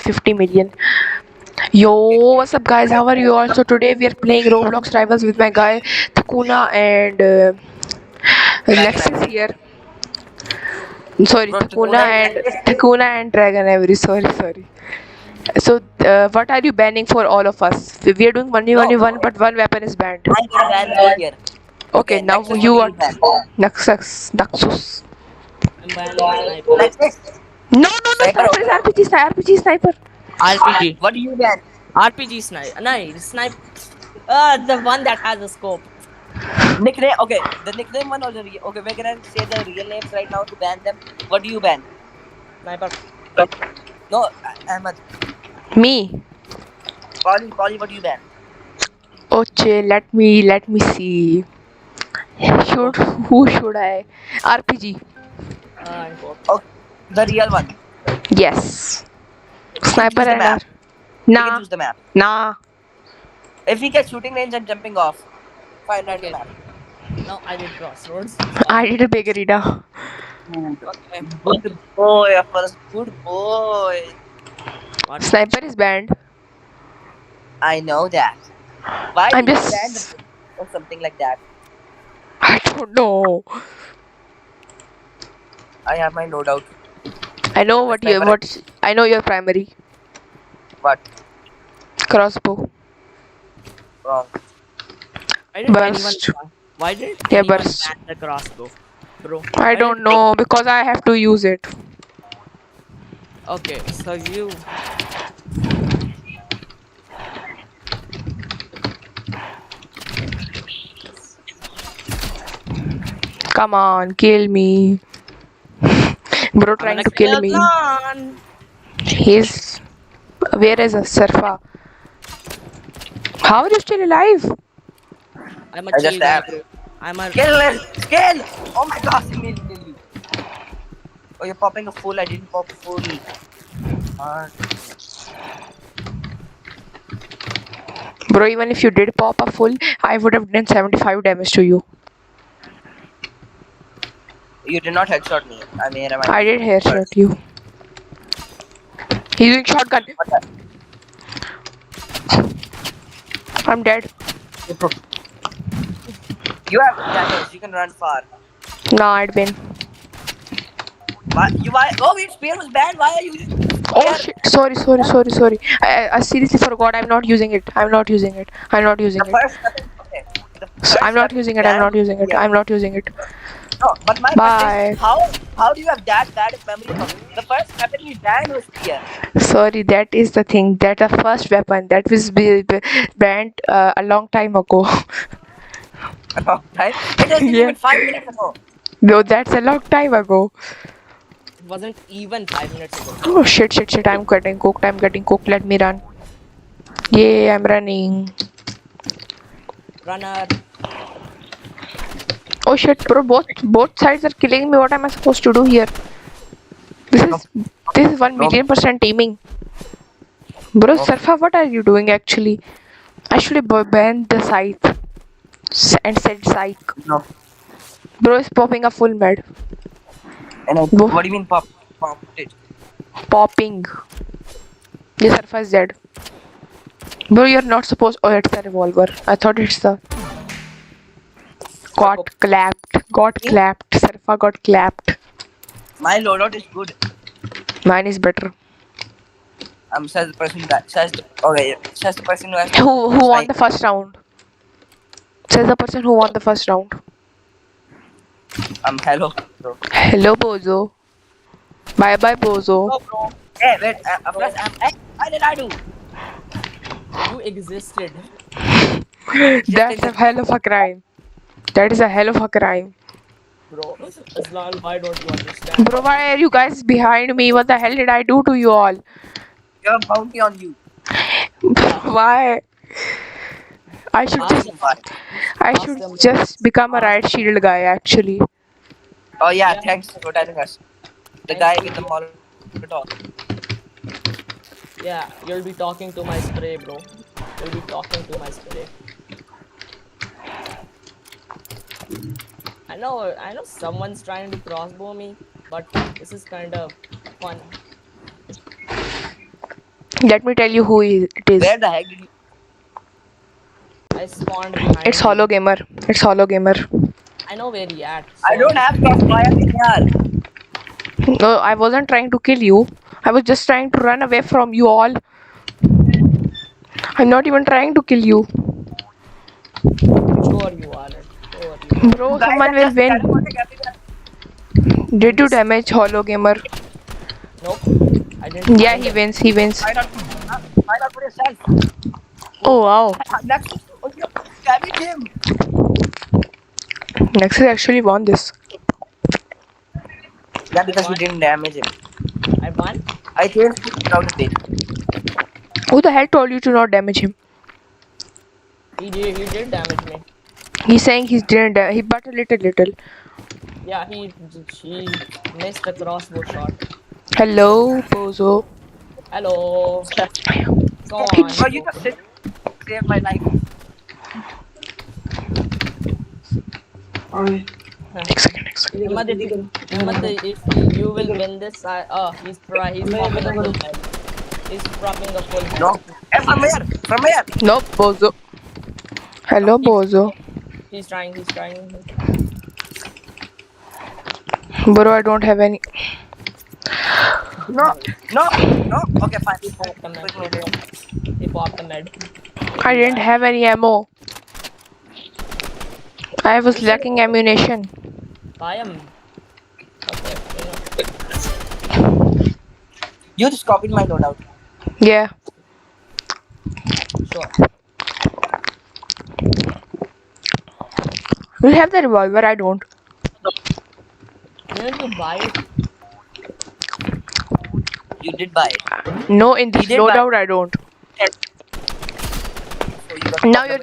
50 million. Yo, what's up, guys? How are you all? So today we are playing Roblox Rivals with my guy Takuna and Lexus here. Sorry, Bro, Takuna is Takuna and Dragon Avery. Sorry. So, what are you banning for all of us? We are doing 1v1, no. but one weapon is banned. I'm gonna ban Zoe here. Okay, Okay, now Nexus, what you do are you ban? Naxus. I'm banning sniper. Nexus, No, sniper. sniper is RPG sniper. RPG. What do you ban? RPG sniper. No, snipe. The one that has a scope. Nickname. Okay, the nickname one or the okay. We're gonna say the real names right now to ban them. What do you ban? Sniper. No, Ahmed. Me. Polly, what do you ban? Okay, let me see. Go. Who should I? RPG. Go. Okay, the real one. Yes. We can Sniper choose the and map. We can nah, choose the map. nah. If we get shooting range and jumping off, find random Okay. map. Now I did crossroads. I did a bakerita. Okay. Good boy, first good boy. What? Sniper is banned. I know that. Why I'm did you ban just. the or something like that? I don't know. I have my loadout. I know The what you sniper. what. I know your primary What? crossbow. Wrong. Why did anyone? Burst. Why did Yeah, anyone burst. ban the crossbow, bro? I Why did? don't know because I have to use it. Okay, so you. Come on, kill me. Bro I'm trying gonna to kill kill me. Clan. He's. Where is a Surfa? How are you still alive? I'm a I chill just guy, tapped. bro. I'm a. Kill him! Kill! Oh my gosh, he made kill you. Oh, you're popping a full. I didn't pop a full. Bro, even if you did pop a full, I would have done 75 damage to you. You did not headshot me. I made a I did headshot you. He's using shotgun. I'm dead. You have damage. You can run far. Nah, I'd been. Why? Oh, your spear was banned. Why are you using Oh spear? shit! Sorry. I seriously forgot. I'm not using it. I'm not using it. The first weapon. Okay. The first I'm not weapon using it. banned was spear. I'm not using it. No, but my question Bye. is, how do you have that bad memory? The first weapon you banned was spear. Sorry, that is the thing. That the first weapon that was banned a long time ago. Right? It wasn't Yeah. even 5 minutes ago. No, that's a long time ago. It wasn't even 5 minutes ago. Oh shit! I'm getting cooked. Let me run. Yeah, I'm running. Runner. Oh shit, bro! Both sides are killing me. What am I supposed to do here? This is 1,000,000% teaming. Bro, No. Surfa, what are you doing actually? I should ban the scythe and said psych. No. Bro is popping a full med. And what do you mean pop it? Popping. The Surfa is dead. Bro, you're not supposed. Oh, it's a revolver. I thought it's the. Got clapped. Surfa got clapped. My loadout is good. Mine is better. Says the person that says the person who has Who won the first round? Says the person who won the first round. hello bro. Hello, Bozo. Bye, Bozo. Oh, bro. Hey wait, first what did I do? You existed. That's a hell of a crime. That is a hell of a crime. Bro, Aslan, why don't you understand? Bro, why are you guys behind me? What the hell did I do to you all? You have bounty on you. Why? I should just become a riot shield guy actually. Oh yeah, thanks for telling us. The guy with the Molotov. Yeah, you'll be talking to my spray, bro. You'll be talking to my spray. I know someone's trying to crossbow me, but this is kind of fun. Let me tell you who it is. Where the heck did you? I spawned behind It's you. Hollow Gamer. It's Hollow Gamer. I know where he at. I don't have crossfire in here. No, I wasn't trying to kill you. I was just trying to run away from you all. I'm not even trying to kill you. Sure you are. Sure you are. Bro, Guys, someone I'm will just win. teleporting everywhere. Did you damage Hollow Gamer? Nope. I didn't. Yeah, find he it. wins. He wins. Why not for yourself? Oh wow. Next, damage him. Nexus actually won this. Yeah, because we didn't damage him. I won. I changed it out a bit. Who the hell told you to not damage him? He did damage me. He's saying he didn't. He but a little. Yeah, he missed the crossbow shot. Hello, Bozo. Hello. Go Oh, on. you just saved my life. Next second. Ahmad, if you will win this, he's popping a full head. He's dropping a full head. No. Hey, from here. Nope, Bozo. Hello, Bozo. He's trying. Bro, I don't have any. No. Okay, fine. He popped the med. He popped the med. I didn't have any ammo. I was lacking ammunition. Buy him. Okay, You just copied my loadout. Yeah. sure. You have the revolver, I don't. You need to buy it. You did buy it. No, in this He did buy- loadout, I don't. So you got Now you're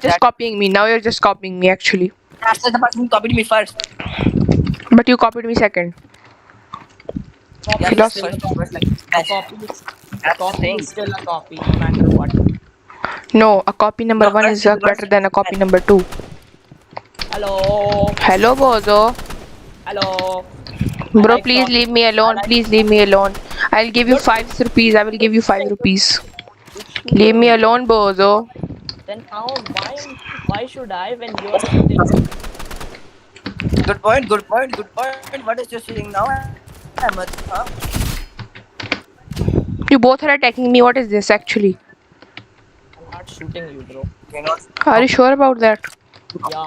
just copying me, actually. That's the person who copied me first. But you copied me second. Copy Yeah, is lost still a first, copy. first, like, Copy is- That's the Copy thing. is still a copy, no matter what. No, a copy number No, one first is is the better first. than a copy number two. Hello. Hello, Bozo. Hello. Bro, like please talk- leave me alone. I like- Please leave me alone. I'll give you 5 rupees. I will give you 5 rupees. Leave me alone, Bozo. Then why should I when you're shooting? Good point. What is your shooting now? Ahmed, huh? You both are attacking me. What is this actually? I'm not shooting you, bro. You know? Are you sure about that? Yeah.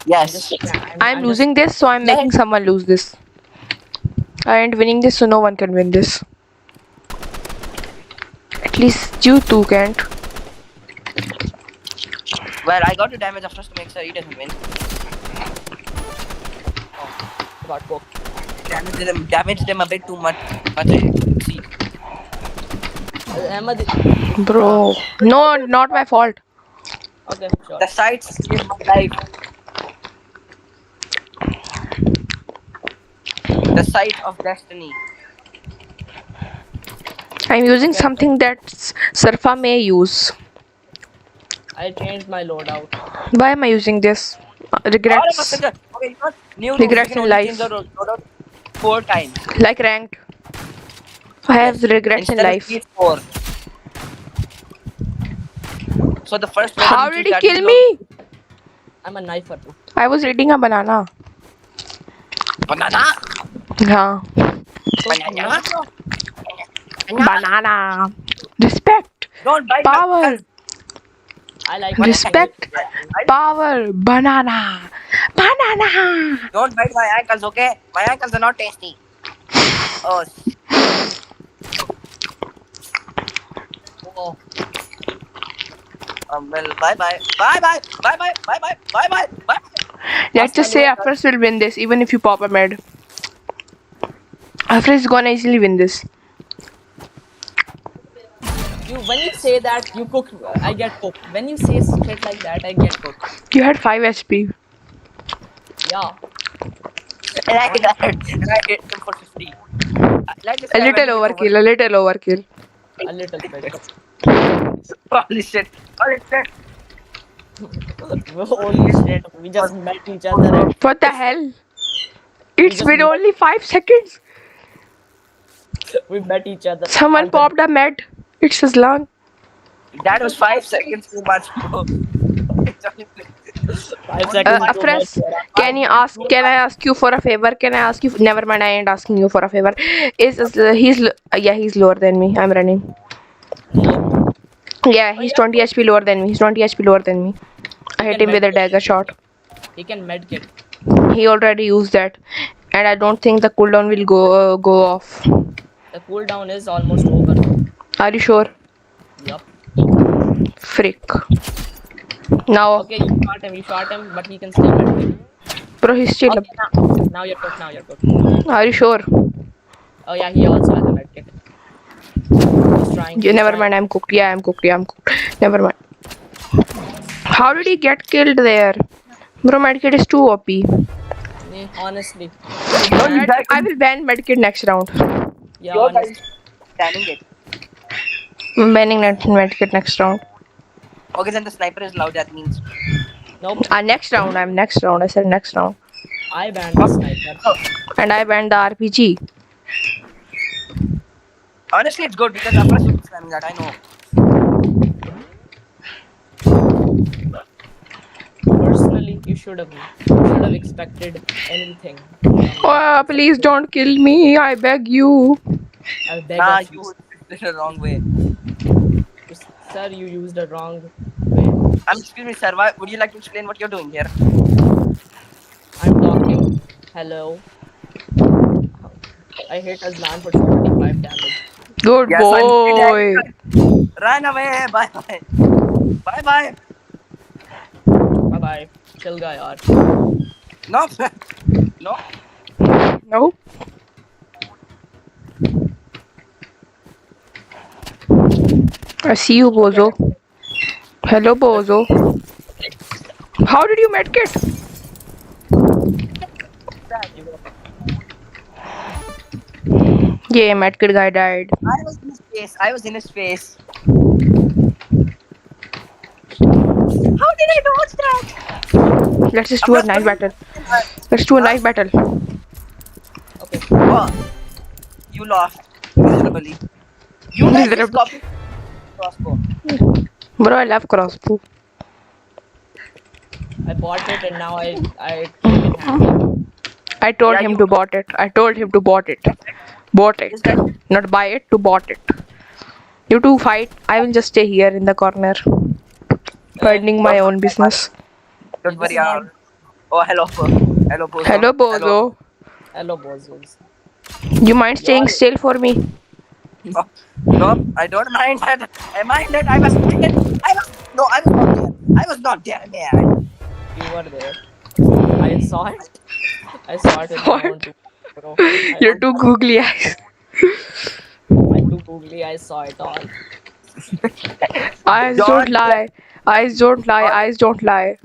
Yes. I'm losing this, so I'm making someone lose this. I ain't winning this, so no one can win this. At least you two can't. Well, I got to damage after to make sure he doesn't win. Got cooked. Damaged him a bit too much. But see, Ahmad. Bro. No, not my fault. Okay, sure. the sights saved my life. The sight of destiny. I'm using something that Surfa may use. I changed my loadout. Why am I using this? Regrets. Okay, you know what? New rules, Regrets you can in only life. change the loadout 4 times. Like ranked. I have regrets in Instead of life. three, it's 4. So the first loadout How you did choose, he that is kill me? I'm a knifer too. I was eating a banana. Banana. Yeah. Banana. Banana. Respect. Don't bite Power. my ankles. I like Respect. Power. Banana. Banana. Don't bite my ankles, okay? My ankles are not tasty. Oh. Oh, Well, bye. Let's just say Afras will win this, even if you pop a med. Afras is gonna easily win this. when you say that you cook, I get cooked. When you say shit like that, I get cooked. You had 5 HP. Yeah. And I hit him for 50. A little overkill. A little bit. Holy shit. Holy shit. We just met each other and What the hell? It's been only 5 seconds. we met each other. Someone popped a med. It's Aslan. That was 5 seconds too much, bro. 5 seconds too much. Afras, Sarah. can I ask you for a favor? Can I ask you? Never mind, I ain't asking you for a favor. He's lower than me. I'm running. Nope. Yeah, he's 20 HP lower than me. He's 20 HP lower than me. I hit can him with a medkit. dagger shot. He can medkit. He already used that, and I don't think the cooldown will go off. The cooldown is almost over. Are you sure? Yup. Frick. Now, Okay, you shot him, but he can still medkit. bro, he's still Okay, now you're good. Now you're good. Are you sure? Oh yeah, he also has a medkit. He's trying. Yeah, he's never trying. mind. I'm cooked. Yeah, I'm cooked. Yeah, I'm cooked. Never mind. How did he get killed there? Bro, medkit is too OP. Honestly. No, you guys, I will ban medkit next round. Yeah, your honestly. guys standing it. I'm banning medkit next round. Okay, then the sniper is loud. That means. Nope. Next round. I'm next round. I said next round. I banned the sniper. And I banned the RPG. Honestly, it's good because Afras will be spamming that. I know. Personally, you should have expected anything. Oh, please don't kill me. I beg you. I beg Nah, of you. you did it the wrong way. Sir, you used the wrong way. Excuse me, sir. Would you like to explain what you're doing here? I'm talking. Hello. I hit Aslan for 25 damage. Good Yes, I boy. did. Run away. Bye bye. Bye bye. Bye bye. Chill guy yaar. No. No. No. I see you, Bozo. Hello, Bozo. How did you medkit? Yeah, medkit guy died. I was in his face. I was in his face. How did I dodge that? Let's just do a knife battle. Let's do a knife battle. Okay. Oh, you lost miserably. You guys just Miserable. copied crossbow. Bro, I love crossbow. I bought it and now I claim it happy. I told Yeah, him you- to bought it. I told him to bought it. Bought it. This guy- Not buy it, to bought it. You two fight. I will just stay here in the corner. Minding my own business. Don't worry. Oh, hello, hello, Bozo. Hello, Bozo. Hello, bozos. You mind staying still for me? No, no, I don't mind that. I mind that I was dead. I was not there. I was not there, man. You were there. I saw it. I saw it in my What? own too, bro. You're too googly eyes. I'm too googly. I saw it all. Eyes don't lie. Eyes don't lie. Eyes don't lie.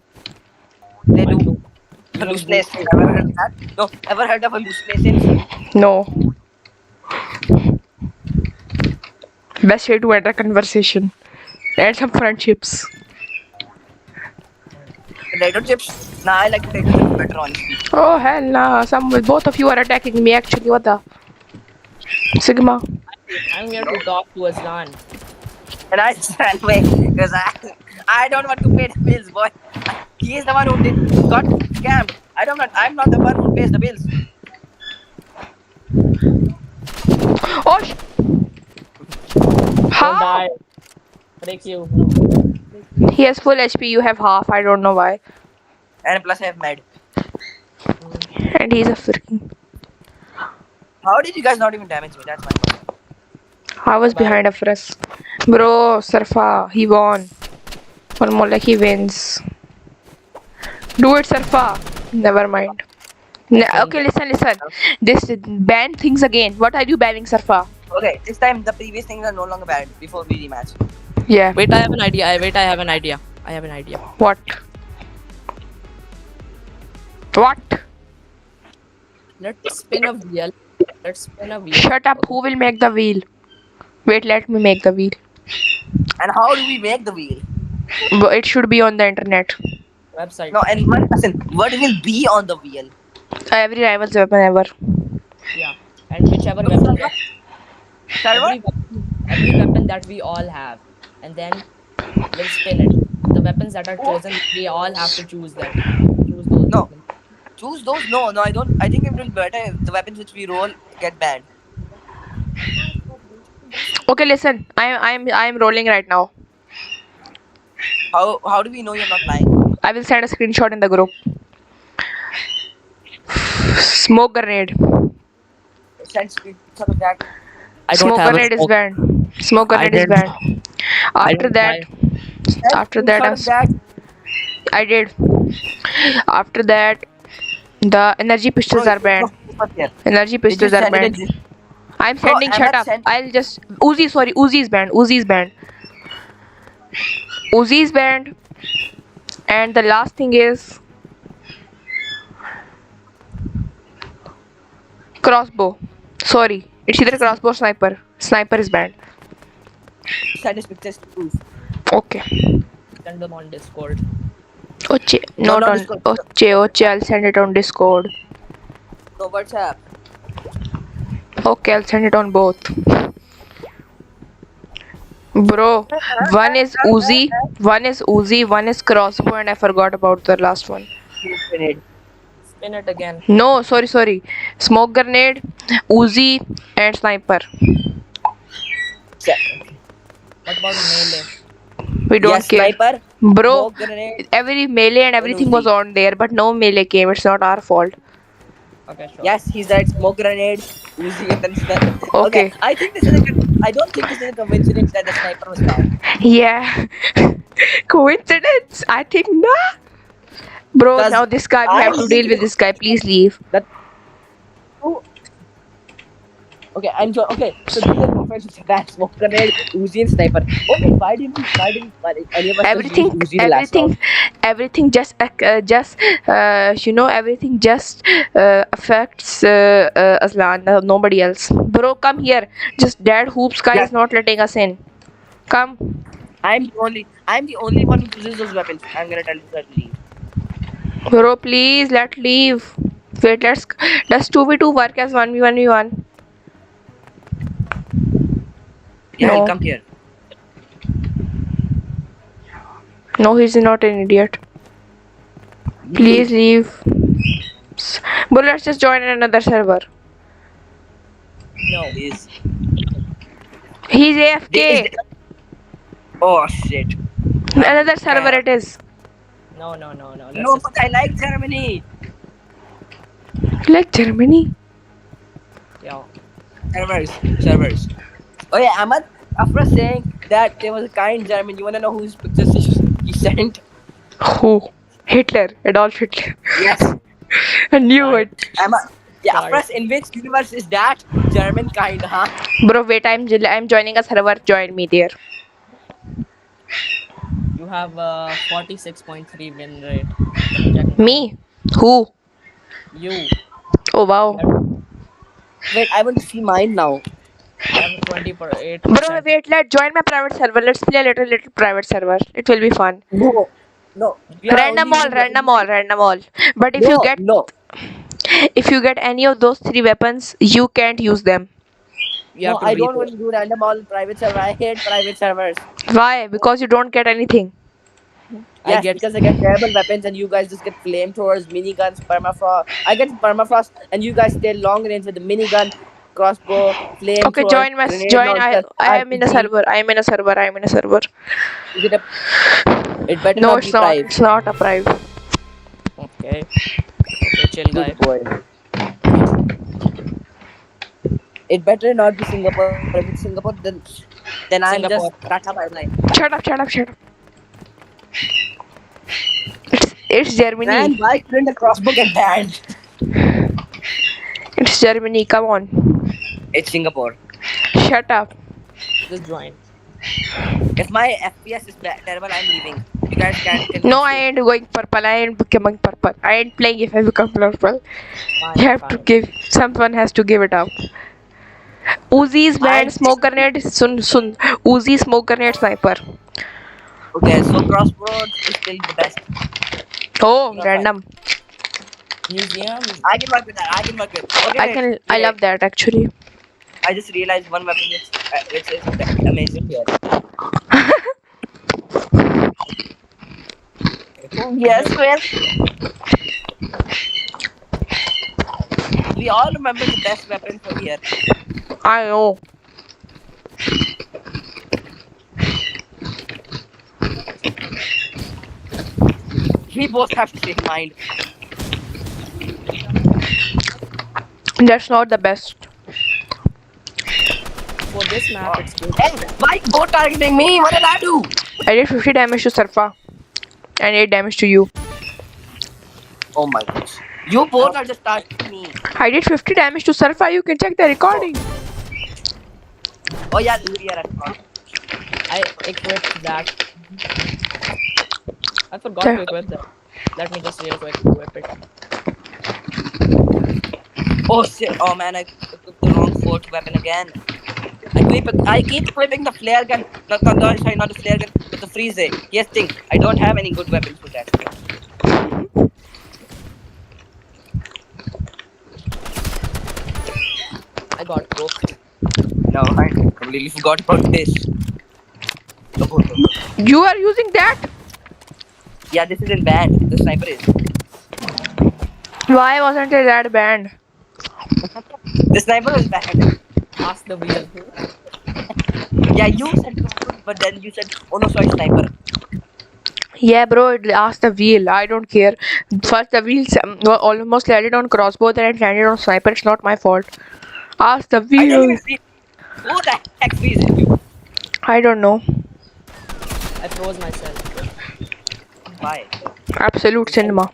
They I'm do. too- Hallucination. Ever heard of that? No, ever heard of hallucinations? No. Best way to enter conversation. And some friendships. Potato chips? Nah, I like potato chips better, honestly. Oh hell nah. Both of you are attacking me actually. What the? Sigma. I'm here to talk to Aslan. And I just ran away because I don't want to pay the bills, boy. He is the one who got scammed. I'm not the one who pays the bills. Oh Don't How? die. Break you. He has full HP. You have half. I don't know why. And plus I have med. And he's a freaking. How did you guys not even damage me? That's my question. I was behind a press. Bro, Surfa, he won. Or more like he wins. Do it, Surfa. Never mind. Okay, listen. This ban things again. What are you banning, Surfa? Okay, this time the previous things are no longer bad before we rematch. Yeah. Wait, I have an idea. I have an idea. What? What? Let's spin a wheel. Shut up. Who will make the wheel? Wait, let me make the wheel. And how do we make the wheel? But it should be on the internet. Website. No, and one person, what will be on the wheel? Every rival's weapon ever. Yeah. And whichever weapon. Server? Every weapon that we all have. And then We'll spin it. The weapons that are chosen, we all have to choose that. Choose those No. weapons. Choose those. No, no, I don't. I think it will be better if the weapons which we roll get banned. Okay, listen. I'm rolling right now. How do we know you're not lying? I will send a screenshot in the group. Smoke grenade. Send screenshot of that. I don't Smoke have a grenade is smoke. banned. Smoke I grenade is didn't. banned. I After didn't that, buy. Send after that, screenshot of that. I did. After that, the energy pistols Bro, are banned. here. Energy Did you pistols are send it? banned. I'm Bro, sending. Shut Ahmed up. sent. I'll just Uzi. Sorry, Uzi is banned. Uzi is banned. Uzi is banned. And the last thing is crossbow. Sorry, it's either crossbow or sniper. Sniper is banned. Send us pictures to prove. Okay. Send them on Discord. Oche, No, not not on. Discord. Oche, I'll send it on Discord. No, WhatsApp. Okay, I'll send it on both. Bro, one is Uzi, one is crossbow, and I forgot about the last one. Grenade. Spin it again. No, sorry. Smoke grenade, Uzi, and sniper. What about melee? We don't Yes, care. sniper. Bro, Smoke grenade. every melee and everything was Uzi. on there, but no melee came. It's not our fault. Okay, sure. Yes, he said smoke grenade, Uzi, and then sniper. Okay. I think this is a good. I don't think this is a coincidence that the sniper was banned. Yeah. Coincidence? I think not. Bro, 'Cause now this guy, we I have to was deal thinking- with this guy. Please leave. Okay, I'm sure. Okay, so this is a difference between that smoke grenade, Uzi, and sniper. Okay, why didn't any of us Everything, use Uzi the last round? everything just everything just affects Aslan, nobody else. Bro, come here. Just Dad Hoops guy Yeah. is not letting us in. Come. I'm the only one who uses those weapons. I'm gonna tell you that leave. Bro, please let leave. Wait, does 2v2 work as 1v1v1? Yeah, No. he'll come here. No, he's not an idiot. Please leave. But let's just join another server. No. Please. He's AFK. Oh shit. Another server it is. No. Let's No, just- but I like Germany. Like Germany. Yeah. Servers. Oh yeah, Ahmad. After saying that there was a guy in Germany, you wanna know whose pictures he sent? Who? Hitler. Adolf Hitler. Yes. I knew it. Ahmad. Yeah, Sorry. Afras, in which universe is that? German kind, huh? Bro, wait, I'm joining a server. Join me there. You have a 46.3 win rate. Let me check. Me? Who? You Oh wow. Wait, I want to see mine now. have 20%. Bro, wait, let's join my private server. Let's play a little private server. It will be fun. No. We are Random only all. But if you get No. if you get any of those three weapons, you can't use them. You No, have to I don't repo. want to do random all private server. I hate private servers. Why? Because you don't get anything. Yes, get- because I get terrible weapons and you guys just get flamethrowers, miniguns, permafrost. I get permafrost and you guys stay long range with the minigun, crossbow, flamethrower. Okay, join my grenade join. launcher, I am in a RPG. server. I am in a server. Is it a? It better No, not it's be not. private. It's not a private. Okay. Okay, chill guy. Good boy. It better not be Singapore. If it's Singapore, then I'm Singapore. just Tata bye bye. Shut up. It's Germany. Man, why couldn't the crossbow get banned? It's Germany. Come on. It's Singapore. Shut up. Just join. If my FPS is terrible, I'm leaving. You guys can't. No, I ain't going purple. I ain't becoming purple. I ain't playing if I become purple. Fine, You have to fine. give. Someone has to give it up. Uzi's banned. I'm- Smoke grenade. Sun. Uzi smoke grenade sniper. Okay, so crossbow is still the best. Oh, No, random. Museum. I can work with that. Okay, wait, I wait. love that actually. I just realized one weapon which is amazing here. Yes, well, we all remember the best weapon for here. I know. We both have the same mind. That's not the best. For this map, it's good. Hey, why both targeting me? What did I do? I did 50 damage to Surfa and 8 damage to you. Oh my gosh. You both are just targeting me. I did 50 damage to Surfa. You can check the recording. Oh yeah, we are at front. I equipped that. I forgot Okay. to equip that. Let me just real quick equip it. Oh shit. Oh man, I took the wrong fourth weapon again. I keep equipping the flare gun. Sorry, not the flare gun, but the freeze. Yes, thing. I don't have any good weapons for that. I got cooked. No, I completely forgot about this. Oh, You are using that? yeah, this isn't bad. The sniper is. Why wasn't it that banned? The sniper is bad. Ask the wheel. Yeah, you said good, but then you said, oh no, sorry, sniper. Yeah, bro, ask the wheel. I don't care. First, the wheel almost landed on crossbow, then it landed on sniper. It's not my fault. Ask the I didn't wheel. even see. Who the heck freezes you? I don't know. I froze myself. Why? Absolute cinema.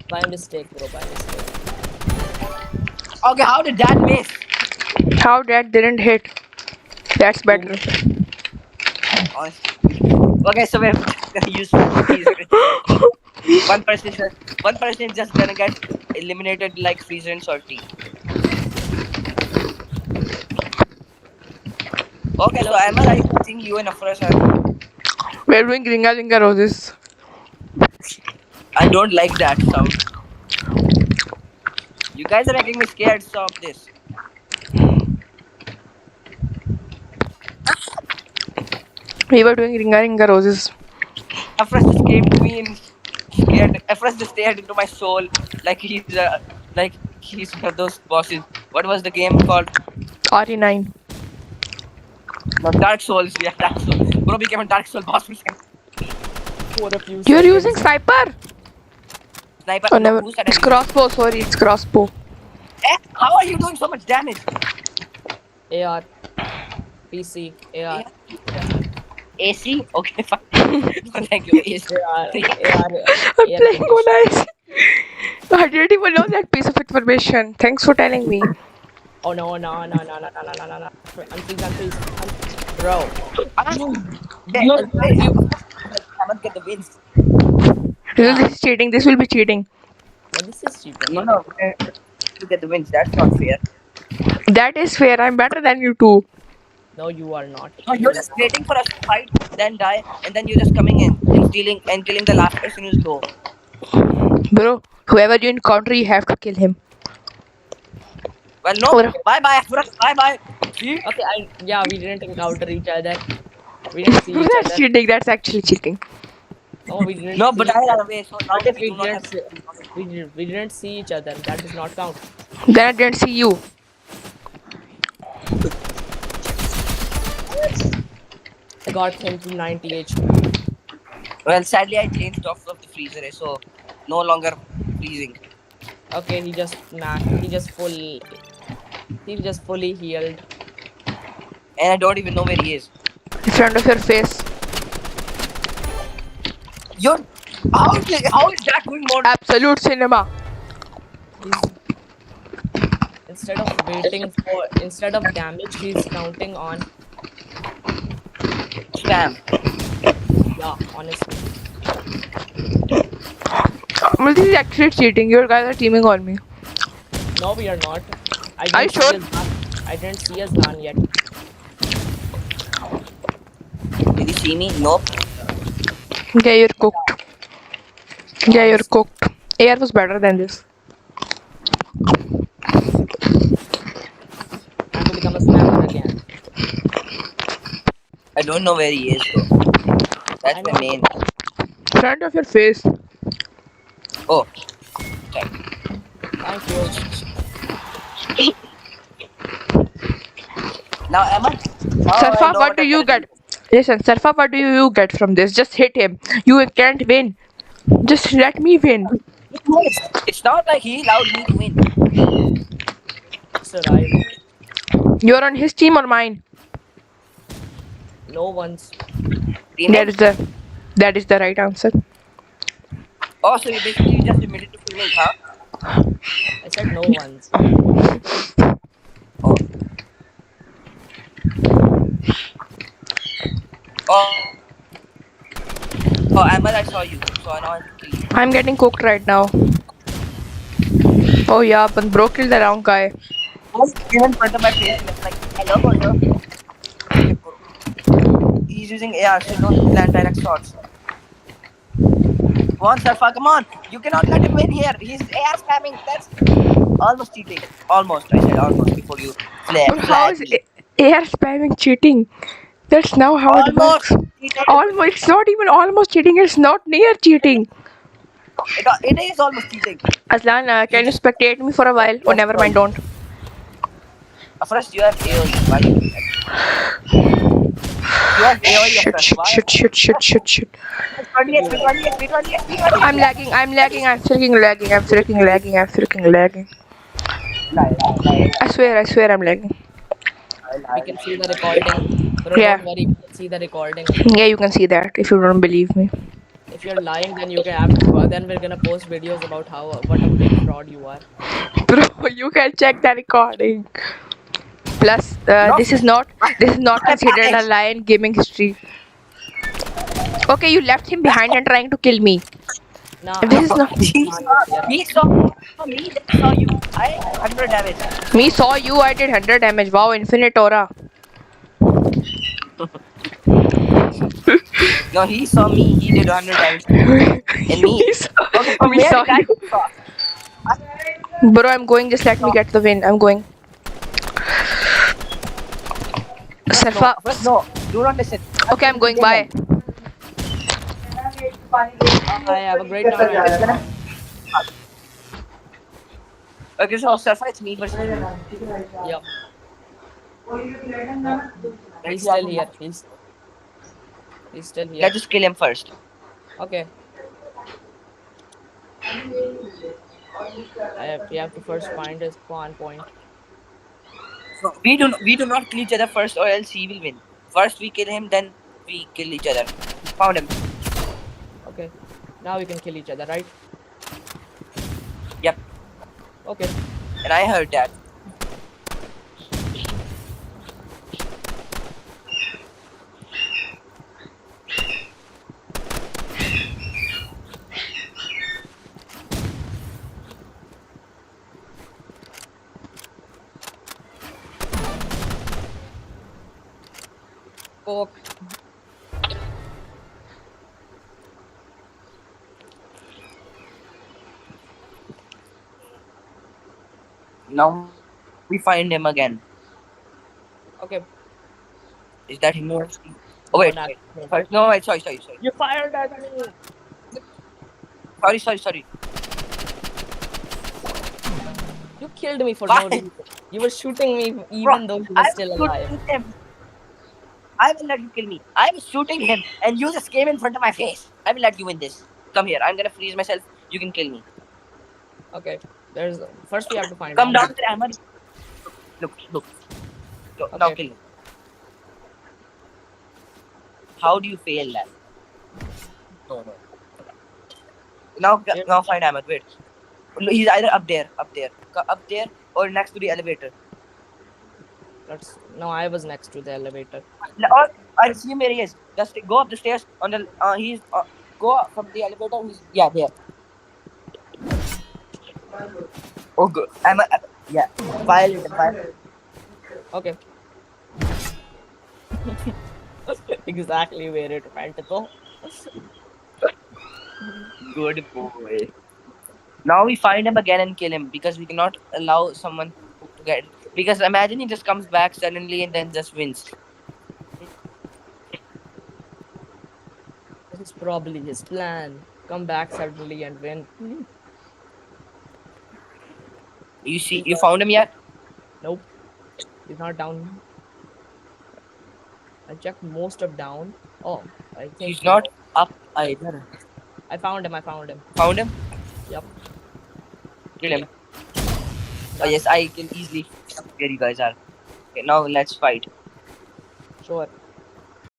By mistake, bro. By mistake. Okay, how did that miss? How that didn't hit? That's better. Honestly. Okay, so we're gonna use freezer. one person just gonna get eliminated like freezer and salty. Okay, so am I right? I think you and Afras are. We're doing Ringa Ringa Roses. I don't like that sound. You guys are making me scared. Stop this. We were doing Ringa Ringa Roses. Afras just came to me and scared. Afras just stared into my soul like he's one of those bosses. What was the game called? RE9. No, Dark Souls. Yeah, Dark Souls. Bro became a Dark Souls boss. For a few You're seconds. using sniper? Sniper. Oh, No, never. who said It's anything? crossbow. Sorry, it's crossbow. How are you doing so much damage? AR. PC. AR. AC? Okay, fine. Thank you. AC. AR. I'm playing on ice. I didn't even know that piece of information. Thanks for telling me. Oh no. Unfreeze. Bro. You cannot get the wins. This is cheating. This will be cheating. Well, this is cheaper. No. To get the wins. That's not fair. That is fair. I'm better than you too. No, you are not. No, you're just waiting for us to fight, then die, and then you're just coming in and stealing and killing the last person who's low. Bro, whoever you encounter, you have to kill him. Well, no. Bro. Bye. Bye. See? Okay, we didn't encounter each other. We didn't see each That's other. cheating. That's actually cheating. No, we didn't. No, see but each I other. ran away, so now What if we we do not didn't? have. We didn't see each other. That does not count. Then I didn't see you. I got him to 90 HP. Well, sadly, I changed off of the freezer, so no longer freezing. Okay, he just fully healed. And I don't even know where he is. In front of your face. How is that going more? Absolute cinema. Instead of damage, he's counting on. Spam. Yeah, honestly. Well, this is actually cheating. You guys are teaming on me. No, we are not. Are you sure? I didn't see his gun yet. Did you see me? Nope. Yeah, you're cooked. Yeah, you're cooked. AR was better than this. Time to become a sniper again. I don't know where he is though. That's my main. Front of your face. Oh, okay. Thank you. Now, Ahmed. Now I Sarfa, know what what do I'm you gonna do. get? Listen, Sarfa, what do you get from this? Just hit him. You can't win. Just let me win. It's not like he allowed me to win. It's alright. You're on his team or mine? No one's. That Teammate. is the that is the right answer. Oh, so you basically just admitted to teammate, huh? I said no one's. Oh, oh, oh, Ahmed, I saw you. So now I have to kill you. I'm getting cooked right now. Oh yeah, but bro killed the wrong guy. He came in front of my face and it's like, hello, bonjour. Okay, bro. He's using AR, so don't land direct shots. Come on, Surfa, come on. You cannot let him win here. He's AR spamming. That's almost cheating. Almost. I said almost before you But how flag is me. air spamming cheating? That's now how it Almost works. cheated. Almost, it's not even almost cheating. It's not near cheating. It is almost cheating. Aslan, You can you just spectate me for a while? Oh, never mind, don't. first you have AOE. Why you doing that? You have AOE Shit, first. shit, Why? shit, shit, shit, shit, shit. 20 HP, 20 HP, 20 HP, 20 I'm HP. lagging, I'm freaking lagging, I'm freaking lagging. Lie, lie, lie, I swear I'm lagging. We can see the recording. Bro, Yeah, don't worry. We can see the recording. yeah, you can see that if you don't believe me. If you're lying, then you can have. Then we're gonna post videos about how what a big fraud you are. Bro, you can check the recording. Plus, No, this is not I'm considered a honest. lie in gaming history. Okay, you left him behind and trying to kill me. Nah, This I is saw not. him here. He saw me, then saw you. I 100 damage. Me saw you. I did 100 damage. Wow, infinite aura. No, he saw me. He did 100 damage to me. And me. me saw, Okay, from me where saw did I you. get saw? Bro, I'm going. Just let me get the win. I'm going. First, no. Sarfa. First, no. Do not listen. Okay, I'm going. Bye. I have a great time. It's gonna. Okay, so Surfa, it's me versus you. Yep. He's Let's still here. He's still here. just kill him first. Okay. We have to first find his spawn point. So we do not kill each other first, or else he will win. First we kill him, then we kill each other. Found him. Okay. Now we can kill each other, right? Yep. Okay. And I heard that. Oh, Now we find him again. okay. Is that him? Oh No, wait, not wait. me. First, no, wait. Sorry. You fired at me. Sorry. You killed me for Why? no reason. You were shooting me Bro, even though you were I still was alive. shooting him. I will let you kill me. I was shooting him, and you just came in front of my face. I will let you win this. Come here. I'm gonna freeze myself. You can kill me. Okay. There's first we have to find Come down Ahmed. there, Ahmed. Look. Now Okay. kill him. How do you fail that? No. Now find Ahmed. Wait. He's either up there, or next to the elevator. No, I was next to the elevator. Or I see him where he is. Just go up the stairs on the. He's go up from the elevator. He's there. Oh good. Yeah. Violate. Okay. Exactly where it went though. Good boy. Now we find him again and kill him because we cannot allow someone to get. Because imagine he just comes back suddenly and then just wins. This is probably his plan. Come back suddenly and win. You found him yet? Nope. He's not down. I checked most of down. Oh, I think He's not up either. I found him. I found him. Found him? Yep. Kill him. Oh yes, I can easily where you guys are. Okay, now let's fight. Sure.